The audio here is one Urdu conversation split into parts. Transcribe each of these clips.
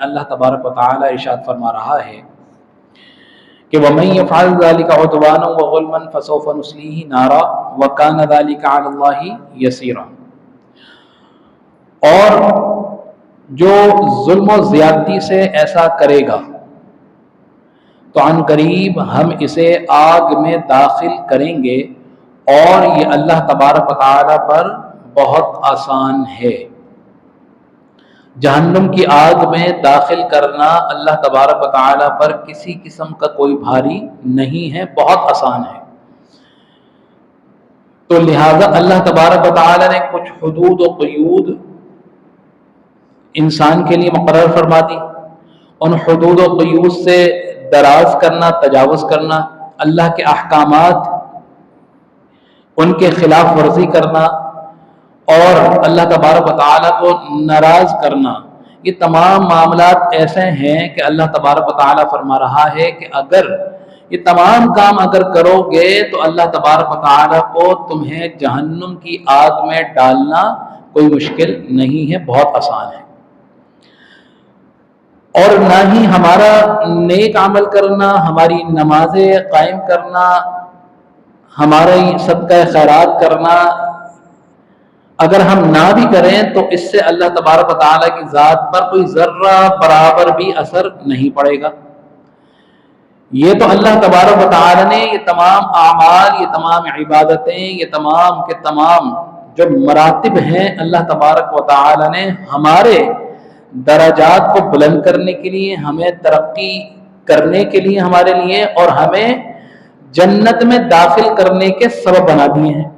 اللہ تبارک و تعالی ارشاد فرما رہا ہے کہ وَمَن يَفْعَلْ ذَلِكَ عُدْوَانًا وَظُلْمًا فَسَوْفَ نُصْلِيهِ نَارًا وَكَانَ ذَلِكَ عَلَى اللَّهِ يَسِيرًا۔ اور جو ظلم و زیادتی سے ایسا کرے گا تو عن قریب ہم اسے آگ میں داخل کریں گے، اور یہ اللہ تبارک و تعالی پر بہت آسان ہے۔ جہنم کی آگ میں داخل کرنا اللہ تبارک و تعالی پر کسی قسم کا کوئی بھاری نہیں ہے، بہت آسان ہے۔ تو لہذا اللہ تبارک و تعالی نے کچھ حدود و قیود انسان کے لیے مقرر فرما دی۔ ان حدود و قیود سے دراز کرنا، تجاوز کرنا، اللہ کے احکامات ان کے خلاف ورزی کرنا اور اللہ تبارک و تعالیٰ کو ناراض کرنا، یہ تمام معاملات ایسے ہیں کہ اللہ تبارک و تعالیٰ فرما رہا ہے کہ اگر یہ تمام کام اگر کرو گے تو اللہ تبارک و تعالیٰ کو تمہیں جہنم کی آگ میں ڈالنا کوئی مشکل نہیں ہے، بہت آسان ہے۔ اور نہ ہی ہمارا نیک عمل کرنا، ہماری نمازیں قائم کرنا، ہمارے صدقہ خیرات کرنا اگر ہم نہ بھی کریں تو اس سے اللہ تبارک و تعالیٰ کی ذات پر کوئی ذرہ برابر بھی اثر نہیں پڑے گا۔ یہ تو اللہ تبارک و تعالیٰ نے یہ تمام اعمال، یہ تمام عبادتیں، یہ تمام کے تمام جو مراتب ہیں، اللہ تبارک و تعالیٰ نے ہمارے درجات کو بلند کرنے کے لیے، ہمیں ترقی کرنے کے لیے ہمارے لیے، اور ہمیں جنت میں داخل کرنے کے سبب بنا دیے ہیں۔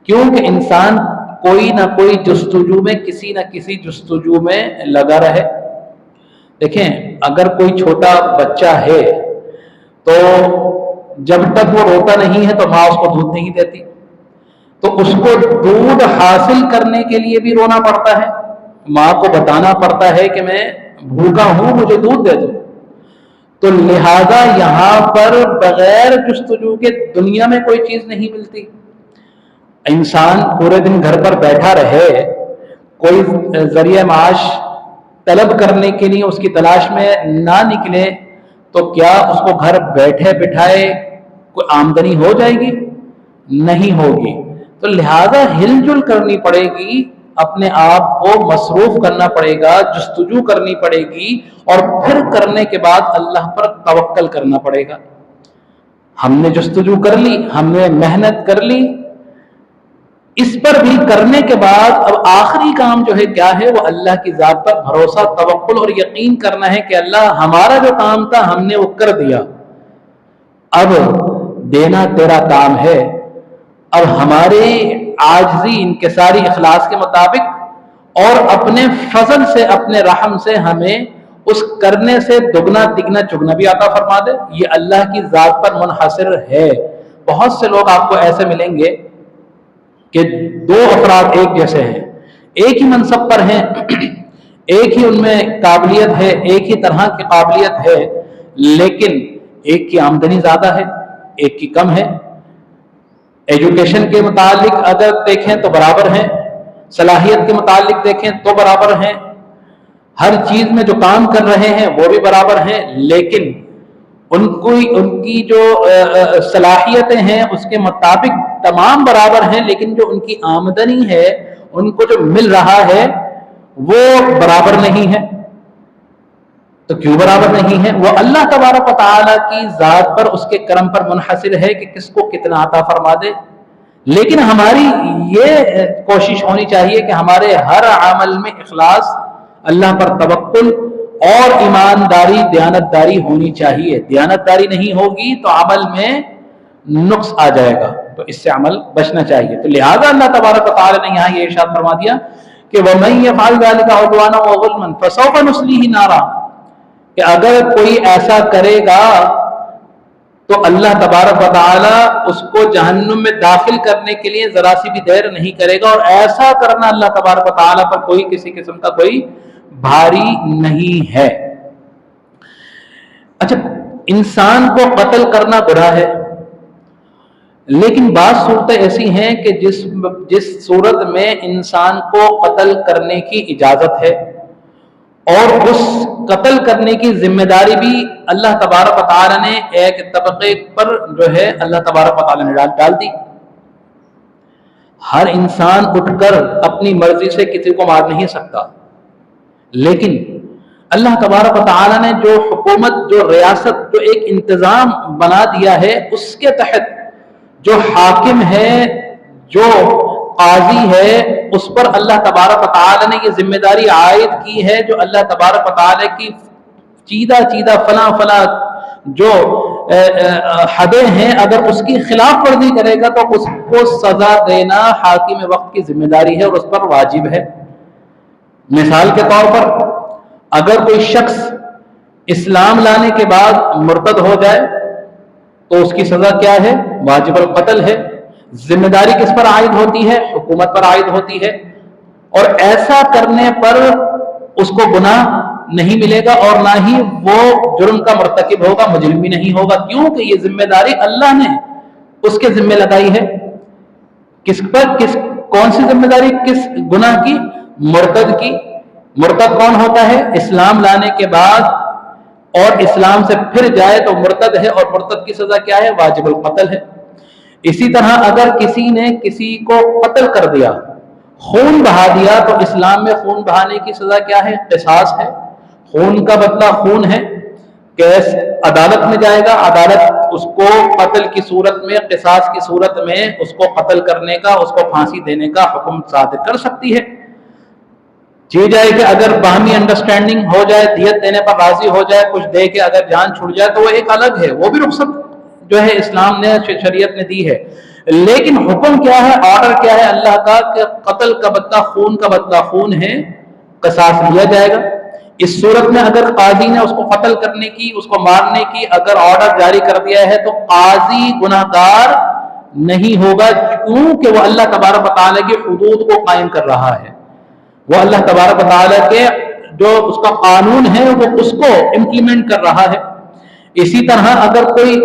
کیونکہ انسان کوئی نہ کوئی جستجو میں، کسی نہ کسی جستجو میں لگا رہے۔ دیکھیں، اگر کوئی چھوٹا بچہ ہے تو جب تک وہ روتا نہیں ہے تو ماں اس کو دودھ نہیں دیتی، تو اس کو دودھ حاصل کرنے کے لیے بھی رونا پڑتا ہے، ماں کو بتانا پڑتا ہے کہ میں بھوکا ہوں، مجھے دودھ دے دو۔ تو لہذا یہاں پر بغیر جستجو کے دنیا میں کوئی چیز نہیں ملتی۔ انسان پورے دن گھر پر بیٹھا رہے، کوئی ذریعہ معاش طلب کرنے کے لیے اس کی تلاش میں نہ نکلے تو کیا اس کو گھر بیٹھے بٹھائے کوئی آمدنی ہو جائے گی؟ نہیں ہوگی۔ تو لہذا ہل جل کرنی پڑے گی، اپنے آپ کو مصروف کرنا پڑے گا، جستجو کرنی پڑے گی، اور پھر کرنے کے بعد اللہ پر توکل کرنا پڑے گا۔ ہم نے جستجو کر لی، ہم نے محنت کر لی، اس پر بھی کرنے کے بعد اب آخری کام جو ہے کیا ہے؟ وہ اللہ کی ذات پر بھروسہ، توکل اور یقین کرنا ہے کہ اللہ ہمارا جو کام تھا ہم نے وہ کر دیا، اب دینا تیرا کام ہے۔ اب ہمارے عاجزی، انکساری، اخلاص کے مطابق اور اپنے فضل سے، اپنے رحم سے ہمیں اس کرنے سے دگنا تگنا چگنا بھی عطا فرما دے، یہ اللہ کی ذات پر منحصر ہے۔ بہت سے لوگ آپ کو ایسے ملیں گے کہ دو افراد ایک جیسے ہیں، ایک ہی منصب پر ہیں، ایک ہی ان میں قابلیت ہے، ایک ہی طرح کی قابلیت ہے، لیکن ایک کی آمدنی زیادہ ہے، ایک کی کم ہے۔ ایجوکیشن کے متعلق اگر دیکھیں تو برابر ہیں، صلاحیت کے متعلق دیکھیں تو برابر ہیں، ہر چیز میں جو کام کر رہے ہیں وہ بھی برابر ہیں، لیکن ان کی جو صلاحیتیں ہیں اس کے مطابق تمام برابر ہیں، لیکن جو ان کی آمدنی ہے، ان کو جو مل رہا ہے وہ برابر نہیں ہے۔ تو کیوں برابر نہیں ہے؟ وہ اللہ تبارک و تعالیٰ کی ذات پر، اس کے کرم پر منحصر ہے کہ کس کو کتنا عطا فرما دے۔ لیکن ہماری یہ کوشش ہونی چاہیے کہ ہمارے ہر عمل میں اخلاص، اللہ پر توکل اور ایمانداری، دیانتداری ہونی چاہیے۔ دیانتداری نہیں ہوگی تو عمل میں نقص آ جائے گا، تو اس سے عمل بچنا چاہیے۔ تو لہذا اللہ تبارک و تعالی نے یہاں یہ ارشاد فرما دیا کہ وَمَن يَفْعَلْ ذَلِكَ عُدْوَانًا وَظُلْمًا فَسَوْفَ نُصْلِيهِ نَارًا، کہ اگر کوئی ایسا کرے گا تو اللہ تبارک و تعالی اس کو جہنم میں داخل کرنے کے لیے ذرا سی بھی دیر نہیں کرے گا، اور ایسا کرنا اللہ تبارک و تعالی پر کوئی کسی قسم کا کوئی بھاری نہیں ہے۔ اچھا، انسان کو قتل کرنا گناہ ہے، لیکن بعض صورتیں ایسی ہیں کہ جس صورت میں انسان کو قتل کرنے کی اجازت ہے، اور اس قتل کرنے کی ذمہ داری بھی اللہ تبارک و تعالی نے ایک طبقے پر جو ہے اللہ تبارک و تعالی نے ڈال دی۔ ہر انسان اٹھ کر اپنی مرضی سے کسی کو مار نہیں سکتا، لیکن اللہ تبارک و تعالی نے جو حکومت، جو ریاست، جو ایک انتظام بنا دیا ہے، اس کے تحت جو حاکم ہے، جو قاضی ہے، اس پر اللہ تبارک و تعالی نے یہ ذمہ داری عائد کی ہے، جو اللہ تبارک و تعالی کی چیدہ فلاں جو حدیں ہیں، اگر اس کی خلاف ورزی کرے گا تو اس کو سزا دینا حاکم وقت کی ذمہ داری ہے اور اس پر واجب ہے۔ مثال کے طور پر اگر کوئی شخص اسلام لانے کے بعد مرتد ہو جائے تو اس کی سزا کیا ہے؟ واجب القتل ہے۔ ذمہ داری کس پر عائد ہوتی ہے؟ حکومت پر عائد ہوتی ہے، اور ایسا کرنے پر اس کو گناہ نہیں ملے گا اور نہ ہی وہ جرم کا مرتکب ہوگا، مجرم بھی نہیں ہوگا، کیونکہ یہ ذمہ داری اللہ نے اس کے ذمہ لگائی ہے۔ کس پر؟ کون سی ذمہ داری؟ کس گناہ کی؟ مرتد کی۔ مرتد کون ہوتا ہے؟ اسلام لانے کے بعد اور اسلام سے پھر جائے تو مرتد ہے، اور مرتد کی سزا کیا ہے؟ واجب القتل ہے۔ اسی طرح اگر کسی نے کسی کو قتل کر دیا، خون بہا دیا، تو اسلام میں خون بہانے کی سزا کیا ہے؟ قصاص ہے۔ خون کا بدلہ خون ہے، کیس عدالت میں جائے گا، عدالت اس کو قتل کی صورت میں، قصاص کی صورت میں اس کو قتل کرنے کا، اس کو پھانسی دینے کا حکم صادر کر سکتی ہے۔ جی جائے کہ اگر باہمی انڈرسٹینڈنگ ہو جائے، دیت دینے پر راضی ہو جائے، کچھ دے کے اگر جان چھوٹ جائے تو وہ ایک الگ ہے، وہ بھی رخصت جو ہے اسلام نے، شریعت نے دی ہے۔ لیکن حکم کیا ہے؟ آرڈر کیا ہے اللہ کا کہ قتل کا بدلہ خون کا بدلہ خون ہے، قصاص لیا جائے گا۔ اس صورت میں اگر قاضی نے اس کو قتل کرنے کی، اس کو مارنے کی اگر آرڈر جاری کر دیا ہے تو قاضی گناہ گار نہیں ہوگا، کیونکہ وہ اللہ تبارک و تعالیٰ کی حدود کو قائم کر رہا ہے، وہ اللہ تبارک و تعالیٰ کے جو اس کا قانون ہے وہ اس کو امپلیمنٹ کر رہا ہے۔ اسی طرح اگر کوئی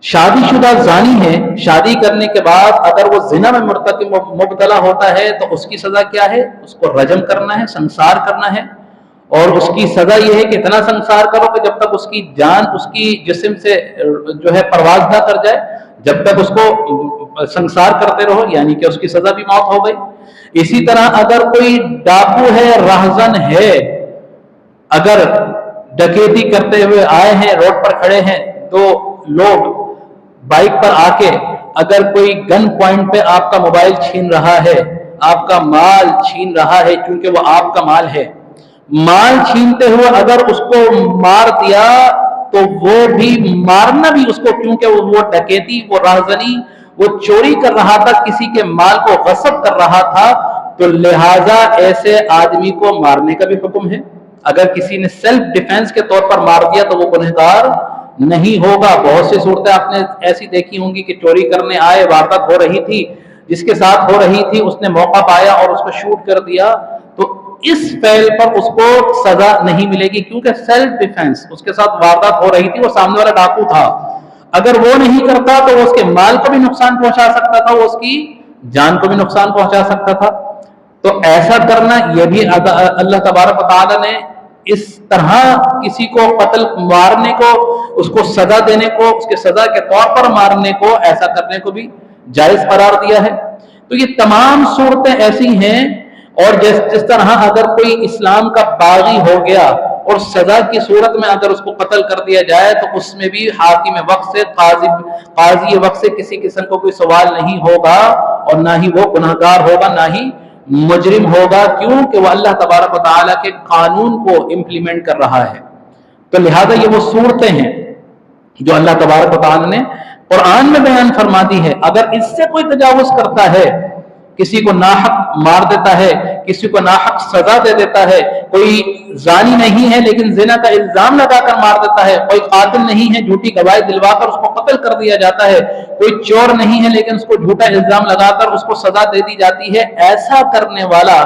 شادی شدہ زانی ہے، شادی کرنے کے بعد اگر وہ زنا میں مبتلا ہوتا ہے تو اس کی سزا کیا ہے؟ اس کو رجم کرنا ہے، سنسار کرنا ہے، اور اس کی سزا یہ ہے کہ اتنا سنسار کرو کہ جب تک اس کی جان اس کی جسم سے جو ہے پرواز نہ کر جائے، جب تک اس کو سنسار کرتے رہو، یعنی کہ اس کی سزا بھی موت ہو گئی۔ اسی طرح اگر کوئی ڈاکو ہے، راہزن ہے، اگر ڈکیتی کرتے ہوئے آئے ہیں، روڈ پر کھڑے ہیں، تو لوگ بائک پر آ کے اگر کوئی گن پوائنٹ پہ آپ کا موبائل چھین رہا ہے، آپ کا مال چھین رہا ہے، کیونکہ وہ آپ کا مال ہے، مال چھینتے ہوئے اگر اس کو مار دیا تو وہ بھی مارنا بھی اس کو، کیونکہ وہ ڈکیتی، وہ راہزنی، وہ چوری کر رہا تھا، کسی کے مال کو غصب کر رہا تھا، تو لہٰذا ایسے آدمی کو مارنے کا بھی حکم ہے۔ اگر کسی نے سیلف ڈیفینس کے طور پر مار دیا تو وہ گنہگار نہیں ہوگا۔ بہت سی صورتیں آپ نے ایسی دیکھی ہوں گی کہ چوری کرنے آئے، واردات ہو رہی تھی، جس کے ساتھ ہو رہی تھی اس نے موقع پایا اور اس کو شوٹ کر دیا، تو اس فعل پر اس کو سزا نہیں ملے گی، کیونکہ سیلف ڈیفینس، اس کے ساتھ واردات ہو رہی تھی، وہ سامنے والا ڈاکو تھا، اگر وہ نہیں کرتا تو وہ اس کے مال کو بھی نقصان پہنچا سکتا تھا، وہ اس کی جان کو بھی نقصان پہنچا سکتا تھا۔ تو ایسا کرنا یہ بھی اللہ تبارک و تعالیٰ نے اس طرح کسی کو قتل مارنے کو، اس کو سزا دینے کو، اس کے سزا کے طور پر مارنے کو، ایسا کرنے کو بھی جائز قرار دیا ہے۔ تو یہ تمام صورتیں ایسی ہیں، اور جس طرح اگر کوئی اسلام کا باغی ہو گیا اور سزا کی صورت میں اگر اس کو قتل کر دیا جائے تو اس میں بھی حاکم وقت سے، قاضی وقت سے کسی قسم کو کوئی سوال نہیں ہوگا، اور نہ ہی وہ گناہ گار ہوگا، نہ ہی مجرم ہوگا، کیونکہ وہ اللہ تبارک و تعالیٰ کے قانون کو امپلیمنٹ کر رہا ہے۔ تو لہذا یہ وہ صورتیں ہیں جو اللہ تبارک و تعالیٰ نے قرآن میں بیان فرما دی ہے۔ اگر اس سے کوئی تجاوز کرتا ہے، کسی کو ناحق مار دیتا ہے، کسی کو ناحق سزا دے دیتا ہے، کوئی زانی نہیں ہے لیکن زنا کا الزام لگا کر مار دیتا ہے، کوئی قاتل نہیں ہے، جھوٹی گواہی دلوا کر اس کو قتل کر دیا جاتا ہے، کوئی چور نہیں ہے لیکن اس کو جھوٹا الزام لگا کر اس کو سزا دے دی جاتی ہے، ایسا کرنے والا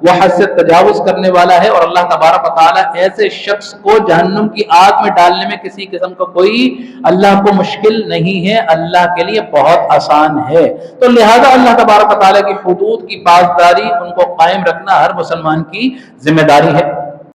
وہ حد سے تجاوز کرنے والا ہے، اور اللہ تبارک و تعالیٰ ایسے شخص کو جہنم کی آگ میں ڈالنے میں کسی قسم کا کوئی اللہ کو مشکل نہیں ہے، اللہ کے لیے بہت آسان ہے۔ تو لہذا اللہ تبارک و تعالیٰ کی حدود کی پاسداری، ان کو قائم رکھنا ہر مسلمان کی ذمہ داری ہے۔